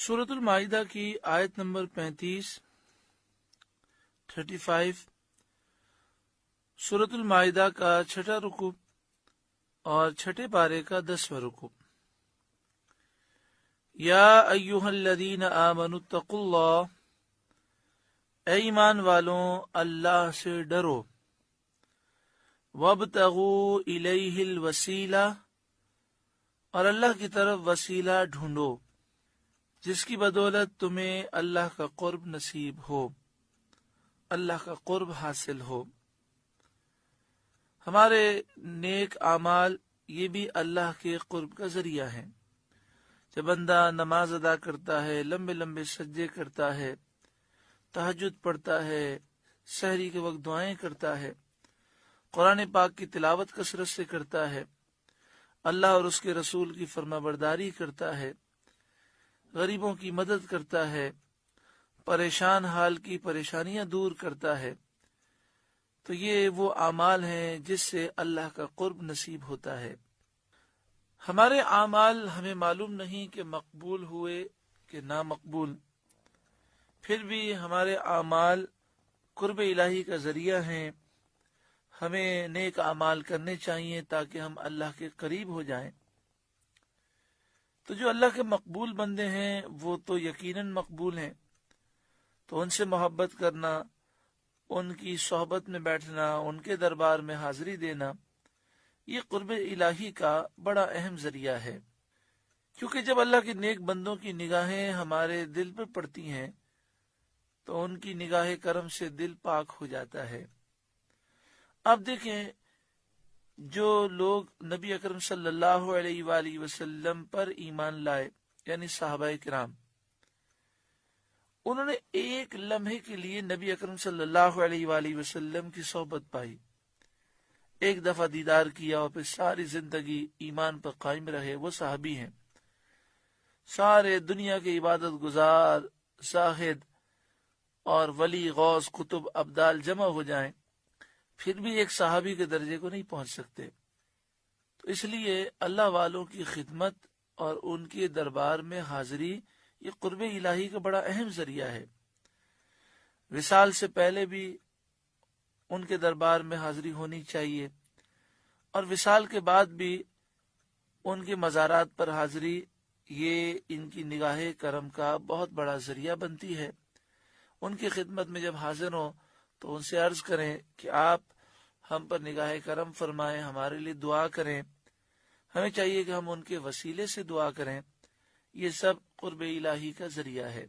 सूरत माइदा की आयत नंबर 35 सूरत माइदा का छठा रुकू और छठे पारे का 10वां रुकू। या अय्युहल्लज़ीना आमनुत्तकुल्लाह, ऐ ईमान वालों अल्लाह से डरो। वब्तगू इलैहिल वसीला, और अल्लाह की तरफ वसीला ढूंढो जिसकी बदौलत तुम्हें अल्लाह का कुर्ब नसीब हो, अल्लाह का कुर्ब हासिल हो। हमारे नेक आमाल ये भी अल्लाह के कुर्ब का जरिया है। जब बंदा नमाज अदा करता है, लंबे लंबे सज्जे करता है, तहज्जुद पढ़ता है, सहरी के वक्त दुआएं करता है, कुरान पाक की तिलावत कसरत से करता है, अल्लाह और उसके रसूल की फरमाबरदारी करता है, गरीबों की मदद करता है, परेशान हाल की परेशानियां दूर करता है, तो ये वो आमाल हैं जिससे अल्लाह का कुर्ब नसीब होता है। हमारे आमाल हमें मालूम नहीं कि मकबूल हुए कि ना मकबूल, फिर भी हमारे आमाल कुर्ब इलाही का जरिया हैं। हमें नेक आमाल करने चाहिए ताकि हम अल्लाह के करीब हो जाएं। तो जो अल्लाह के मकबूल बंदे हैं वो तो यकीनन मकबूल हैं, तो उनसे मोहब्बत करना, उनकी सोहबत में बैठना, उनके दरबार में हाजिरी देना, ये कुर्ब इलाही का बड़ा अहम जरिया है। क्योंकि जब अल्लाह के नेक बंदों की निगाहें हमारे दिल पर पड़ती हैं तो उनकी निगाह करम से दिल पाक हो जाता है। अब देखें, जो लोग नबी अकरम सल्लल्लाहु अलैहि वसल्लम पर ईमान लाए यानी सहाबाए किराम, उन्होंने एक लम्हे के लिए नबी अकरम सल्लल्लाहु अलैहि वसल्लम की सोहबत पाई, एक दफा दीदार किया और फिर सारी जिंदगी ईमान पर कायम रहे, वो सहाबी हैं। सारे दुनिया के इबादत गुजार, साहिद और वली, गौस, कुतुब, अब्दाल जमा हो जाएं, फिर भी एक सहाबी के दर्जे को नहीं पहुंच सकते। तो इसलिए अल्लाह वालों की खिदमत और उनके दरबार में हाजिरी ये कुर्ब इलाही का बड़ा अहम जरिया है। विसाल से पहले भी उनके दरबार में हाजिरी होनी चाहिए और विसाल के बाद भी उनके मज़ारात पर हाजिरी ये इनकी निगाह करम का बहुत बड़ा जरिया बनती है। उनकी खिदमत में जब हाजिर हो तो उनसे अर्ज करें कि आप हम पर निगाह करम फरमाएं, हमारे लिए दुआ करें। हमें चाहिए कि हम उनके वसीले से दुआ करें। ये सब कुर्ब इलाही का जरिया है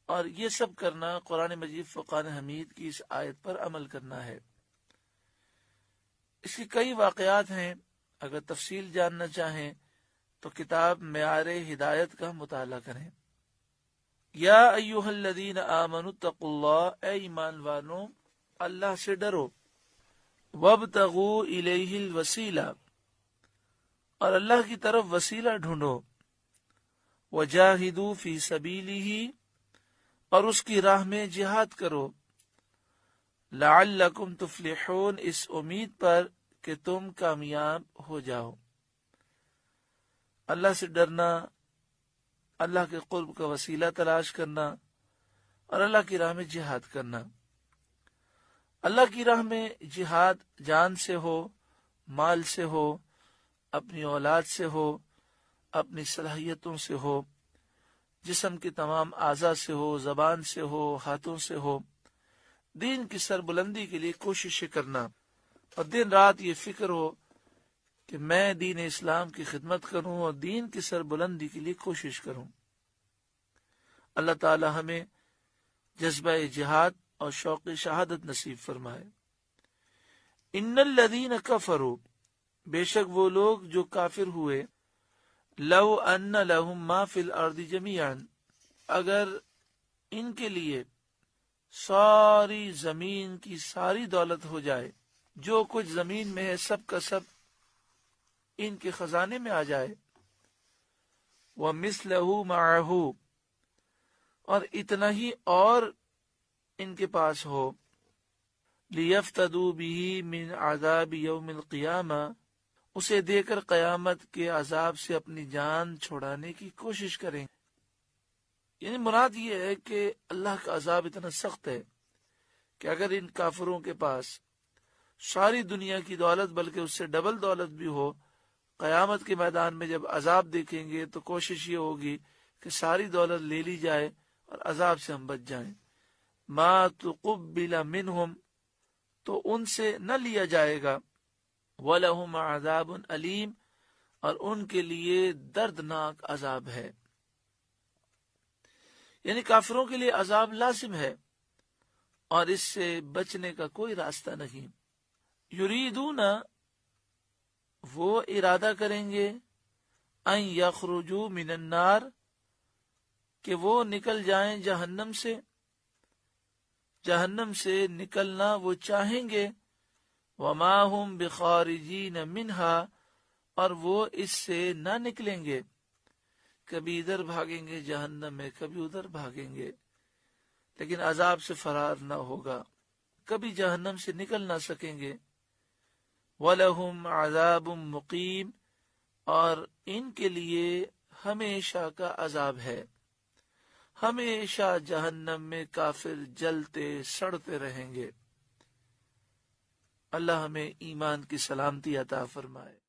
और ये सब करना कुरान मजीद फुरकान हमीद की इस आयत पर अमल करना है। इसकी कई वाकयात हैं, अगर तफसील जानना चाहें तो किताब मेआरे हिदायत का मुताला करें। या अय्युहल्लज़ीना आमनुत्तकुल्लाह, ऐ ईमान वालों अल्लाह से डरो। वब्तगू इलैहिल वसीला, और अल्लाह की तरफ वसीला ढूंढो। वजाहिदू फी सबीलिही, और उसकी राह में जिहाद करो। लअल्लकुम तुफ्लिहून, इस उम्मीद पर कि तुम कामयाब हो जाओ। अल्लाह से डरना, अल्लाह के कुर्ब का वसीला तलाश करना और अल्लाह की राह में जिहाद करना। अल्लाह की राह में जिहाद जान से हो, माल से हो, अपनी औलाद से हो, अपनी सलाहियतों से हो, जिस्म की तमाम आज़ा से हो, जबान से हो, हाथों से हो। दीन की सरबुलंदी के लिए कोशिशें करना और दिन रात ये फिक्र हो कि मैं दीन इस्लाम की खिदमत करूं और दीन की सरबुलंदी के लिए कोशिश करूं। अल्लाह ताला हमें जज्बा जिहाद और शौक़ शहादत नसीब फरमाए। इन्नल्लज़ीना कफरू, बेशक वो लोग जो काफिर हुए, लव अन्न लहुम मा फिल अर्दि जमीअन, अगर इनके लिए सारी जमीन की सारी दौलत हो जाए, जो कुछ जमीन में है सब का सब इनके खजाने में आ जाए। वह मिसलहू माहू, और इतना ही और इनके पास हो। लियफ्तदू बिही मिन आज़ाब यौमिल क़ियामा, उसे देकर कयामत के अजाब से अपनी जान छुड़ाने की कोशिश करें। یعنی مراد یہ ہے کہ اللہ کا عذاب اتنا سخت ہے کہ اگر ان کافروں کے پاس ساری دنیا کی دولت بلکہ اس سے ڈبل دولت بھی ہو، قیامت کے میدان میں جب عذاب دیکھیں گے تو کوشش یہ ہوگی کہ ساری دولت لے لی جائے اور عذاب سے ہم بچ جائیں۔ ما تقبل منہم، تو ان سے نہ لیا جائے گا، وَلَهُمْ عَذَابٌ علیم، اور ان کے لیے دردناک عذاب ہے۔ یعنی کافروں کے لیے عذاب لازم ہے اور اس سے بچنے کا کوئی راستہ نہیں۔ یریدون، وہ ارادہ کریں گے، ان یخرجوا من النار، کہ وہ نکل جائیں جہنم سے، جہنم سے نکلنا وہ چاہیں گے، وما هم بخارجین منہا، اور وہ اس سے نہ نکلیں گے، کبھی ادھر بھاگیں گے جہنم میں، کبھی ادھر بھاگیں گے، لیکن عذاب سے فرار نہ ہوگا، کبھی جہنم سے نکل نہ سکیں گے۔ وَلَهُمْ عَذَابٌ مُقِيمٌ، اور ان کے لیے ہمیشہ کا عذاب ہے، ہمیشہ جہنم میں کافر جلتے سڑتے رہیں گے۔ اللہ ہمیں ایمان کی سلامتی عطا فرمائے۔